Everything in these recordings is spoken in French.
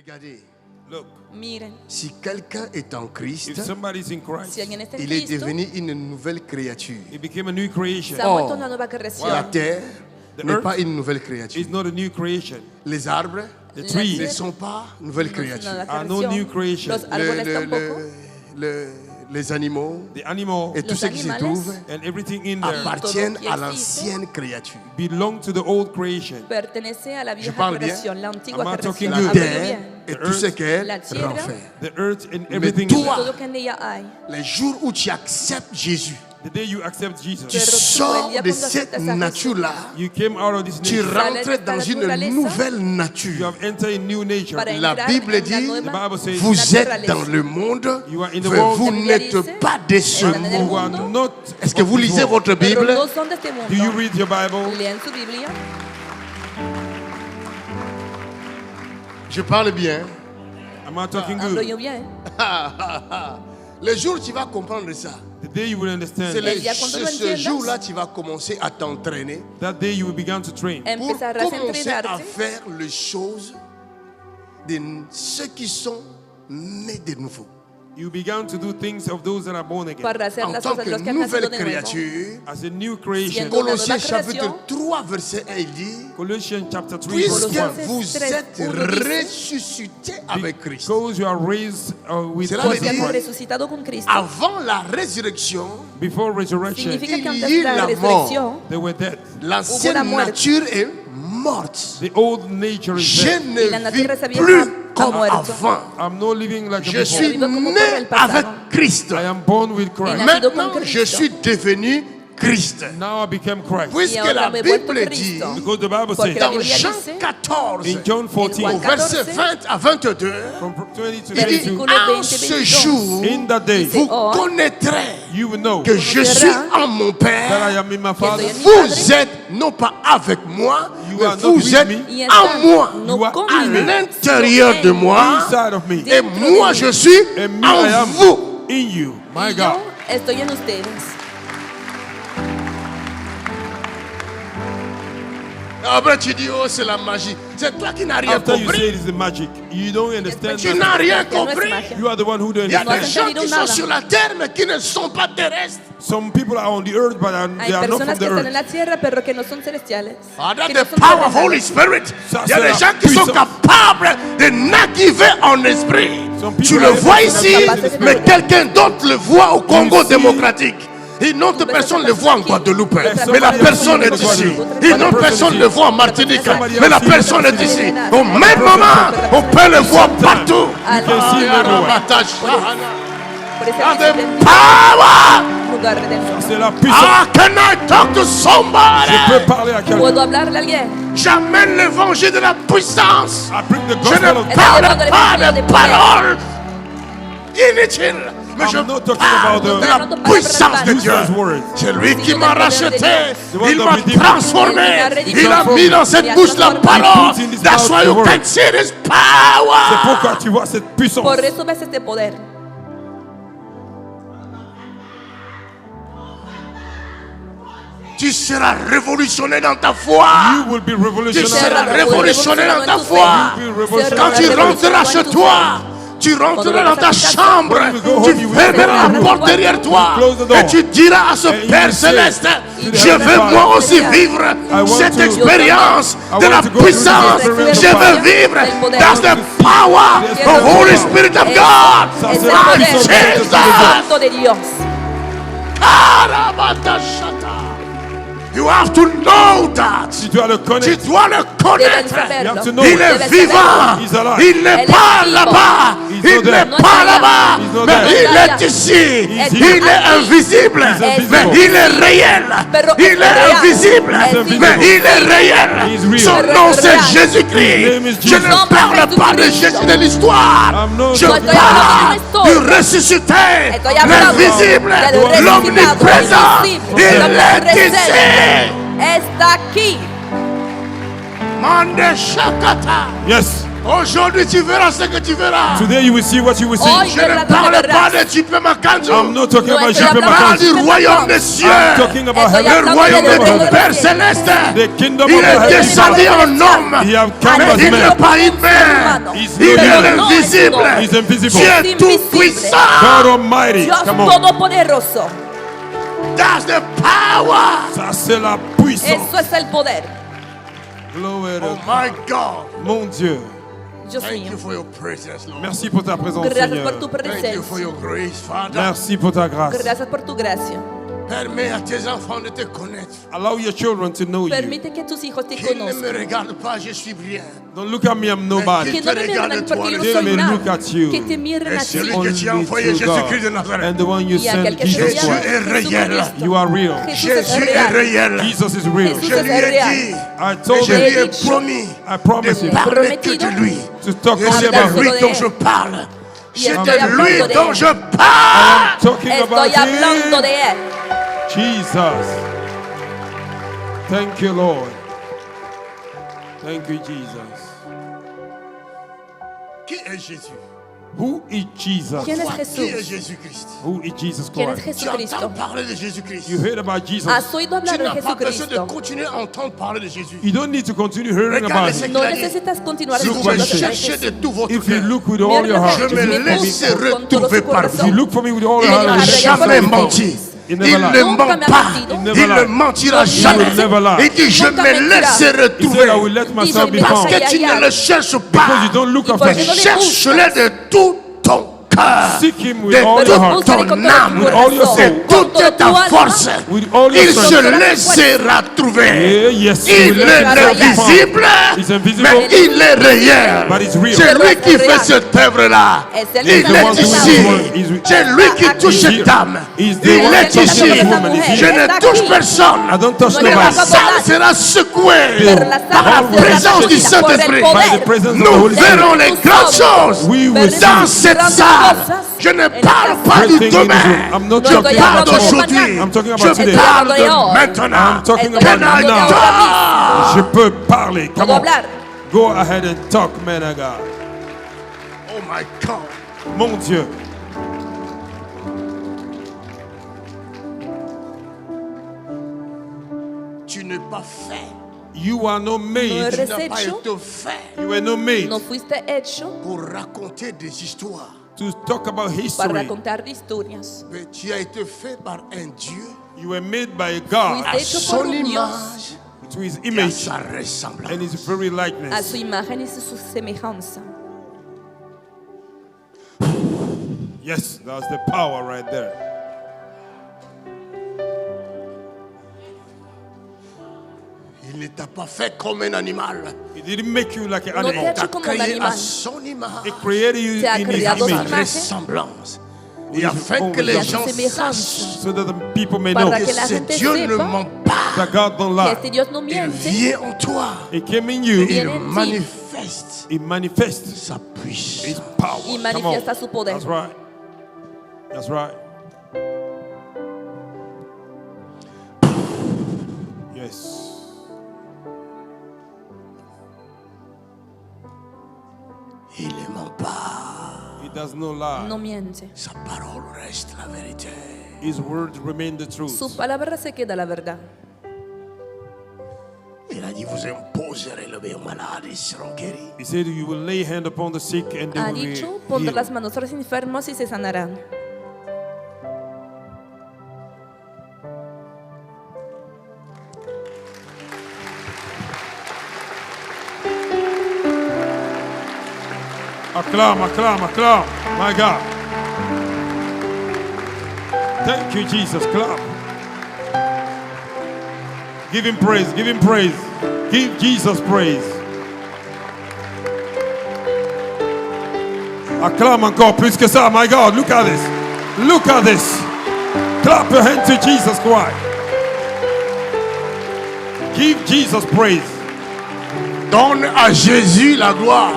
Regardez. Look, Miren, Si quelqu'un est en if Christ, somebody is in Christ, si alguien está en il est Cristo, devenu une nouvelle créature. he became a new creation. se ha vuelto una nueva creación. La terre The n'est earth pas une nouvelle créature. It's not a new creation. Les arbres The La trees ne tierra sont pas nouvelles no es créatures. una nueva are no new creación. creation. Los árboles tampoco. Les animaux The animal et tout Los ce qui s'y animales trouve and everything in there appartiennent Todo lo que à existe l'ancienne créature. belong to the old creation. Pertenece a la vieja parle bien. creación, la antigua Am I talking creación. good? La Hablo terre bien. et tout ce qu'elle La tierra. renferme. The earth and everything toi- in there. Todo que en ella hay. Les jours où tu acceptes Jésus, The day you accept Jesus, tu Pero tú, sors el día de cuando cette aceptas a nature-là, you came out of this tu nature. Sales rentres de esta dans une naturaleza. nouvelle You nature. have entered a new nature. Para La entrar Bible en la dit, nueva The Bible says, vous êtes naturaleza. dans le monde, You are in the mais world. vous La Biblia n'êtes dice, pas de ce están en el You are monde. mundo, not Est-ce que of vous this lisez world. votre pero Bible? no son de este mundo. Do you read your Bible? Leen su Biblia. Je parle bien. Am I talking Hablo good? yo bien. Le jour où tu vas comprendre ça, The day you will understand, c'est El día cuando lo ce entiendas, jour-là tu vas commencer à t'entraîner that day you will begin to train pour Empezarás a commencer à entrenarte faire les choses de ceux qui sont nés de nouveau. You began to do things of those that are born again. para hacer En las tant cosas que de los que han nacido nouvelle de nuevo. créature, As a new creation. Siendo una Colossiens nueva chapitre creación, 3 verset 1 il dit Colossians chapter 3 verse puisque 1. vous Colosenses êtes 3:1 dice, ressuscités avec Christ. Because you are raised with Cela Christ veut Porque han dire- resucitado con Cristo. Avant la résurrection, before resurrection, Significa que il antes y de la la resurrección, they were dead. l'ancienne Hubo una muerte. nature est morte. The old nature is Je dead. Y la ne vis naturaleza vieja plus ha comme muerto. avant. I'm not living like Je before. suis Vivo como né por el pasado. avec Christ. I am born with Christ. He nacido Maintenant, con je Cristo. suis devenu Christ. Now I became Christ. Puisque Y ahora la me he vuelto Bible dit Cristo. Because the Bible Porque says la dans Biblia Jean dice, 14, in John 14, Juan au verset 14, 20 à 22, from 20 to il dit, 22, Versículo en 20, ce 22. jour, in that day, vous Oh. connaîtrez you will know que je suis en mon that I Père. am in my Father. estoy en mi Vous Padre. êtes non pas avec moi, You mais are not vous with êtes me. Y en están moi, no You are conmigo, à in me. l'intérieur sino de en moi, Inside of me. et Dentro de moi mí. je suis And me, I en am vous. in you. My Y God. yo estoy en ustedes. Après tu dis, oh c'est la magie. C'est toi qui n'as rien After you say compris. it is the magic, you don't understand Tu that. n'as rien Que no es compris. magia. You are the one who don't Il y a understand. des has gens entendido qui sont nada. sur la terre mais qui ne sont pas terrestres. Some people are on the earth, but Hay they are not from personas the que están en earth. la tierra, pero que no son celestiales. Ah, Que that's no the son power of terrenales. Holy Spirit. Ça, Il y a c'est des la gens qui sont puissance. capables de naviguer en esprit. Some people Tu le are vois able to ici, navigate in the mais spirit. quelqu'un d'autre le voit au Congo see- démocratique. Une autre personne le voit en Guadeloupe, Somebody mais la else personne in est ici. Guadeloupe. Une autre One personne person le is voit en Martinique, Somebody mais la else in personne est Martinique. ici. Au Au même moment, on peut le voir partout. You can see him everywhere. Por eso And es the power. un lugar redentor. C'est la puissance. Ah, can I talk to somebody? Je peux parler à quelqu'un. ¿Puedo hablarle a alguien? J'amène l'évangile de la puissance. I bring the Je gospel ne of parle Évangile pas de de paroles inutiles, mais I'm je not talking parle about de the la puissance de Dieu. useless words. C'est lui qui m'a racheté, The one il that m'a redeemed me. transformé, Il il a m'a mis dans cette transformé. bouche la He parole. put in this That's mouth why the you word. can see this C'est power. pourquoi tu vois cette puissance. Por eso ves este poder. Tu seras révolutionné dans ta foi. You will be Tu revolutionary. seras révolutionné dans ta foi. You will be revolutionary. Quand tu rentreras chez toi, tu rentreras dans ta chambre, tu fermeras la porte derrière toi et tu diras à ce Père céleste, je veux moi aussi vivre cette expérience de la puissance. Je veux vivre dans the power of Holy Spirit of God. Es el Ah, poder Jesus! santo de Dios. Arabatashata. You have to know that. Tu dois le Tu connaître. dois le Deben connaître. You have saberlo. to know Il it. est vivant. He's alive. Il n'est Elle est pas vivant. là-bas. He's Il not there. n'est pas là-bas. He's not Mais there. il He's est ici. He's Il here. est invisible. invisible. Mais il est réel. Pero Il es est real. invisible. Es Mais invisible. il est réel. He's real. Son Pero nom es c'est real. His Jésus-Christ. name is Je Jesus. ne Son parle nom pas de Jesucristo. Jésus de l'histoire. I'm not Je talking about parle Jesucristo. du ressuscité. Estoy hablando L'invisible. del resucitado, L'omniprésent. invisible, Il est omnipresente. ici. Está aquí. Mande Shakata. Yes. Aujourd'hui, tu verras ce que tu verras. Today you will see what you will Hoy see. Je ne parle pas de Jipe Makanzu. I'm not talking No about estoy Jipe hablando Je parle Makanzu. du royaume des cieux. I'm talking about Estoy heaven. Le hablando royaume del de reino ton de Père los cielos. céleste. The kingdom Il of est heaven. descendu en homme. He have come Ah, as Il n'est man. pas humain. He's Il not est human. invisible. He's invisible. Dieu Es invisible. tout-puissant. God Almighty. Dios Come on. todopoderoso. That's the power. Ça c'est la puissance. Eso es el poder. Glory Oh to my God. mon Dieu. Dios Thank mío. you for your presence, Lord. Merci pour ta présence, Gracias Seigneur. por tu Thank you for presencia. your grace, Father. Merci pour ta grâce. Gracias por tu gracia. Permets à tes enfants de te connaître. Allow your children to know you. Permite que tus hijos te Qu'ils ne me conozcan. regardent pas, je suis rien. Don't look at me, I'm nobody. Que no me miren porque yo no They soy may nada. look at you. Que te miren Et a ti. celui que Only tu as envoyé, to Jésus-Christ de God. Nazareth. And the one you Y sent, aquel que Jesus te llama Jésus est réel. Jesucristo. You are real. Jesús es Jésus est real. réel. Jesus is real. Jesús Je lui ai real. dit, I et told je lui him ai promis I promise de you parler que de lui. to talk Et only c'est about de lui him. dont je parle. Y C'est estoy de lui hablando de dont él. je parle. talking about Estoy hablando de him. él. Jesus. Thank you, Lord. Thank you, Jesus. Qui est Jésus? Who is Jesus? ¿Quién es Qui est Jesús? Jésus-Christ? Who is Jesus ¿Quién es Christ? Tu entends Jesucristo? parler de Jésus-Christ. You heard about Jesus. ¿Has oído hablar Tu de n'as pas besoin de Jesucristo? continuer à entendre parler de Jésus. You don't need to continue hearing Regarde about ce him. No qu'il a dit. necesitas continuar Si vous escuchando me acerca de cherchez de Jesús. tout votre If you cœur, look with all your Mira, heart, je if me you look for me, laisserai con todo trouver su par corazón. if you vous. look for me with all Il your n'a heart, Dejaré you jamais shall menti. find. He Il never ne lied. Nunca ment me ha pas. mentido. He never Il ne lied. mentira He jamais. will never lie. Il dit, je Nunca me mentirá. laisserai He said, I will trouver. let myself be Dice, Parce found. que tu ne le cherches Because pas. you don't look Y after porque no him. le Cherche-le de tout ton cœur, Seek him with de all toute your heart, ton Búscale con todo âme, tu with all your corazón, soul, de con toute toda tu ta alma. force. with all your Il strength. se laissera trouver. Yeah, yes, he Il will est let himself be found. invisible, He's invisible, mais il est réel. but he's real. C'est lui qui Real. fait cette œuvre-là. Es él Il que está est haciendo ici. esta obra. He's- C'est lui qui touche He's cette here. dame. He's the Il one est touching ici. this woman. He's Je here. ne Está touche aquí. personne. I don't touch No Mais la le nobody. hagas salle sera secouée Pero la par la sala será présence du sacudida por el Saint-Esprit. poder. By the presence of the Nous Holy verrons Spirit. les grandes choses We will see dans cette grandes salle. cosas Je ne en parle esta pas great du thing in this room. demain. I'm not No Je talking estoy parle hablando de d'aujourd'hui. mañana. I'm talking about Je today. parle Estoy hablando de de hoy. maintenant. I'm talking Estoy about hablando de now. ahora mismo. Je peux parler. Come Puedo on. hablar. Go ahead and talk, man of God. Oh my God. Mon Dieu. Tu n'es pas fait. You are not No made. eres Tu n'as pas hecho. été fait You were not made No fuiste hecho pour raconter des histoires. to talk about para history. contar historias. Mais tu as été fait par un Dieu You were made by a God à Hecho por son un Dios. image to his et à image sa ressemblance. and his very A likeness. su imagen y su semejanza. Yes, that's the power right there. Il ne t'a pas fait comme un animal. He didn't make you like an No te ha animal. hecho T'a como un créé à animal. son image He created you Te ha in his creado et su sa image imagen. ressemblance. With Et his afin own que les y a gens su semejanza. sachent so that the people may know Para que que la ce gente Dieu ne sepa ment pas. that God don't que lie. este Dios no Il miente. vient en toi. He came in you. Il Viene en ti. manifeste He manifests sa his puissance. power. Y Come manifiesta on. su poder. That's right. That's right. Yes. Il ne ment pas. He does not lie. No miente. Sa parole reste la vérité. His words remain the truth. Su palabra se queda la verdad. Il a dit, vous imposerez le bien malade, ils seront guéris. He said, "You will lay hand upon the sick and they Ha will be dicho, pondrá las healed." manos sobre los enfermos y se sanarán. Acclame, acclame, acclame. My God. Thank you, Jesus. Clap. Give him praise. Give him praise. Give Jesus praise. Acclame encore plus que ça. My God, look at this. Look at this. Clap your hand to Jesus Christ. Give Jesus praise. Donne à Jésus la gloire.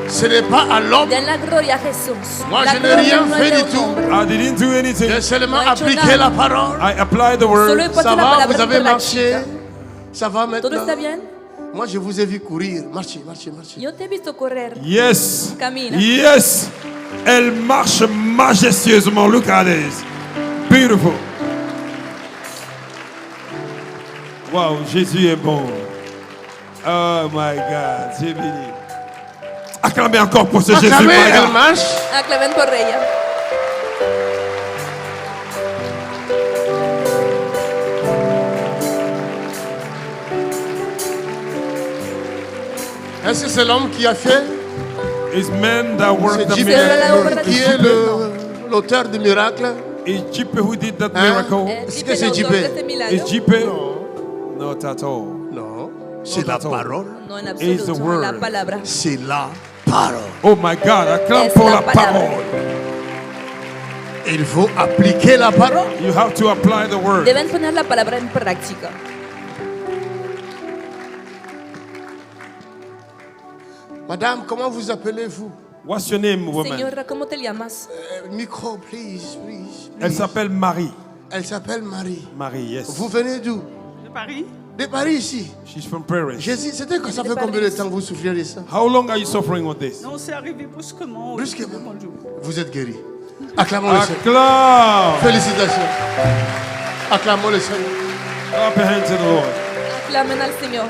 Ce n'est pas à l'homme. Den la gloria a Jesús. Moi, La je n'ai gloria rien no fait es de du un tout. hombre. I didn't do anything. J'ai seulement No he hecho appliqué nada. la parole. I applied the Solo he word. puesto Ça la va, palabra vous avez por la marché. chica. Ça va ¿Todo maintenant. está bien? Moi, je vous ai vu courir. Marchez, marchez, marchez. Yo te he visto correr. Yes. Camina. Yes. Elle marche majestueusement. Look at this. Beautiful. Wow, Jésus est bon. Oh my God. C'est béni. Acclamez encore pour ce Jésus. Acclamez, My elle God. marche. Aclamen por ella. Est-ce que c'est l'homme qui a fait? It's men that work C'est the Dieu miracle. qui est l'auteur du miracle. Is Jipe who did that Hein? miracle? Est-ce Jipe, que c'est el Jipe? autor de este milagro. Is Jipe? Not at all. Non, c'est la Attends. parole. No, en Is the absoluto. word. La palabra. C'est la parole. Oh my God, acclame Es pour la la palabra. parole. Il faut appliquer la parole. You have to apply the word. Deben poner la palabra en práctica. Madame, comment vous appelez-vous? What's your name, woman? Señora, ¿cómo te llamas? Micro, please, please. Elle s'appelle Marie. Elle s'appelle Marie. Marie, yes. Vous venez d'où? De Paris. De Paris ici. She's from Paris. Jésus, c'était que ça De fait combien de Paris. temps que vous souffrez de ça? How long are you suffering with this? Non, c'est arrivé brusquement. Brusquement. Mon Dieu. Vous êtes guéri. Acclamons le Seigneur. Acclame. Félicitations. Acclamons le Seigneur. Clap your hands to the Lord. Aclamen al Señor.